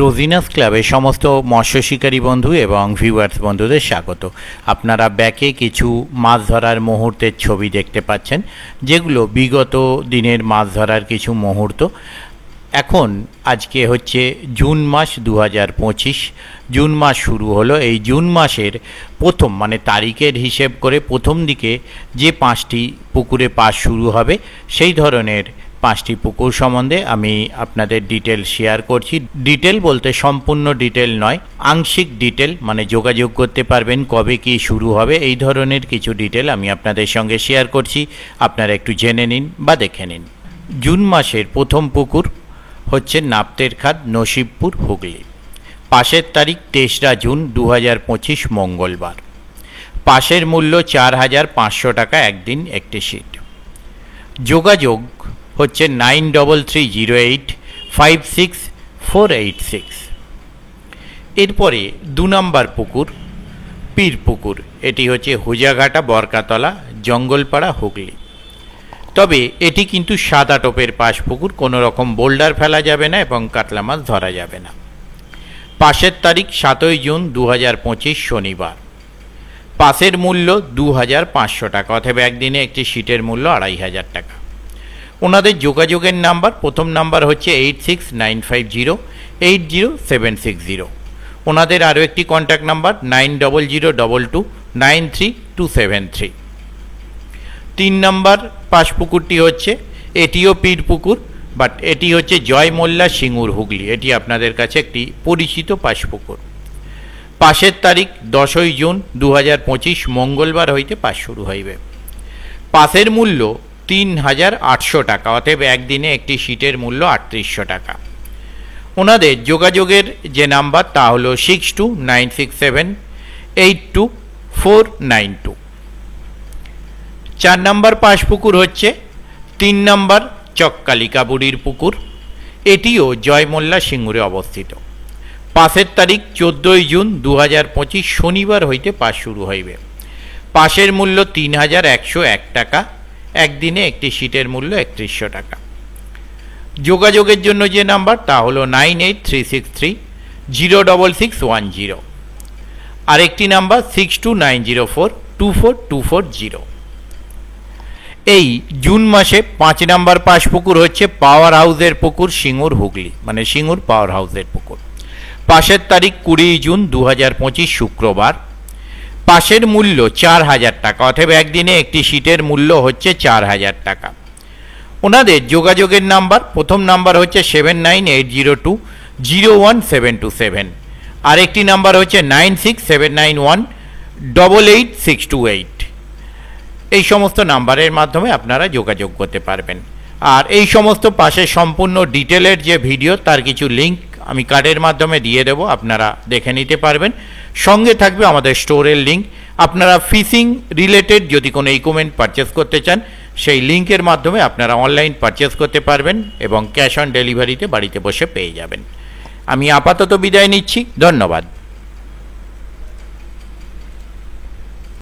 রোজিনাস ক্লাবে সমস্ত মৎস্য শিকারী বন্ধু এবং ভিউয়ার্স বন্ধুদের স্বাগত। আপনারা ব্যাকে কিছু মাছ ধরার মুহূর্তের ছবি দেখতে পাচ্ছেন, যেগুলো বিগত দিনের মাছ ধরার কিছু মুহূর্ত। এখন আজকে হচ্ছে জুন মাস 2025। জুন মাস শুরু হলো। এই জুন মাসের প্রথম তারিখের হিসেব করে প্রথম দিকে যে 5টি পুকুরে পাস শুরু হবে, সেই ধরনের 5টি পুকুর সম্বন্ধে আমি আপনাদের ডিটেল শেয়ার করছি। ডিটেল বলতে সম্পূর্ণ ডিটেল নয়, আংশিক ডিটেল, যোগাযোগ করতে পারবেন কবে কি শুরু হবে, এই ধরনের কিছু ডিটেল আমি আপনাদের সঙ্গে শেয়ার করছি। আপনারা একটু জেনে নিন বা দেখে নিন। জুন মাসের প্রথম পুকুর হচ্ছে নাপ্তের খাদ, নসিবপুর, হুগলি। পাশের তারিখ 23 জুন 2025 মঙ্গলবার। পাশের মূল্য 4500 টাকা, একদিন একটি সিট। যোগাযোগ হচ্ছে 9308564486। এরপরে 2 নম্বর পুকুর পীর পুকুর। এটি হচ্ছে হুজাঘাটা, বরকাতলা, জঙ্গলপাড়া, হুগলি। তবে এটি কিন্তু সাদা টোপের পাশ পুকুর, কোনো রকম বোল্ডার ফেলা যাবে না এবং কাতলা মাছ ধরা যাবে না। পাশের তারিখ 7 জুন 2025 শনিবার। পাশের মূল্য 2500 টাকা, অথবা একদিনে একটি সিটের মূল্য 2500 টাকা। ওনাদের যোগাযোগের নাম্বার, প্রথম নাম্বার হচ্ছে 8695080760। ওনাদের আরও একটি কন্ট্যাক্ট নাম্বার 9002293273। 3 নম্বর পাশ পুকুরটি হচ্ছে, এটিও পীর পুকুর, বাট এটি হচ্ছে জয় মোল্লা, সিঙ্গুর, হুগলি। এটি আপনাদের কাছে একটি পরিচিত পাশ পুকুর। পাশের তারিখ 10 জুন 2025 মঙ্গলবার হইতে পাস শুরু হইবে। পাশের মূল্য 3800 টাকা, অতএব একদিনে একটি সিটের মূল্য 3800 টাকা। ওনাদের যোগাযোগের যে নাম্বার তা হলো 6296782492। 4 নম্বর পাশ পুকুর হচ্ছে 3 নম্বর চককালিকা বুড়ির পুকুর। এটিও জয়মোল্লা, সিঙ্গুরে অবস্থিত। পাশের তারিখ 14 জুন 2025 শনিবার হইতে পাস শুরু হইবে। পাশের মূল্য 3101 টাকা, একদিনে একটি সিটের মূল্য 3100 টাকা। যোগাযোগের জন্য যে নাম্বার তা হলো 9836306610। আরেকটি নাম্বার 6290424240। এই জুন মাসে 5 নম্বর পাশ পুকুর হচ্ছে পাওয়ার হাউসের পুকুর, সিঙ্গুর, হুগলি, সিঙ্গুর পাওয়ার হাউসের পুকুর। পাশের তারিখ 20 জুন 2025 শুক্রবার। পাশের মূল্য 4000 টাকা, অথবা একদিনে একটি সিটের মূল্য হচ্ছে 4000 টাকা। ওনাদের যোগাযোগের নাম্বার, প্রথম নাম্বার হচ্ছে 7980201727। আরেকটি নাম্বার হচ্ছে 9679188628। এই সমস্ত নাম্বারের মাধ্যমে আপনারা যোগাযোগ করতে পারবেন। আর এই সমস্ত পাশের সম্পূর্ণ ডিটেলের যে ভিডিও, তার কিছু লিঙ্ক আমি কার্ডের মাধ্যমে দিয়ে দেব, আপনারা দেখে নিতে পারবেন। সঙ্গে থাকবে আমাদের স্টোরের লিঙ্ক। আপনারা ফিশিং রিলেটেড যদি কোনো ইকুইপমেন্ট পারচেস করতে চান, সেই লিঙ্কের মাধ্যমে আপনারা অনলাইন পারচেস করতে পারবেন এবং ক্যাশ অন ডেলিভারিতে বাড়িতে বসে পেয়ে যাবেন। আমি আপাতত বিদায় নিচ্ছি, ধন্যবাদ।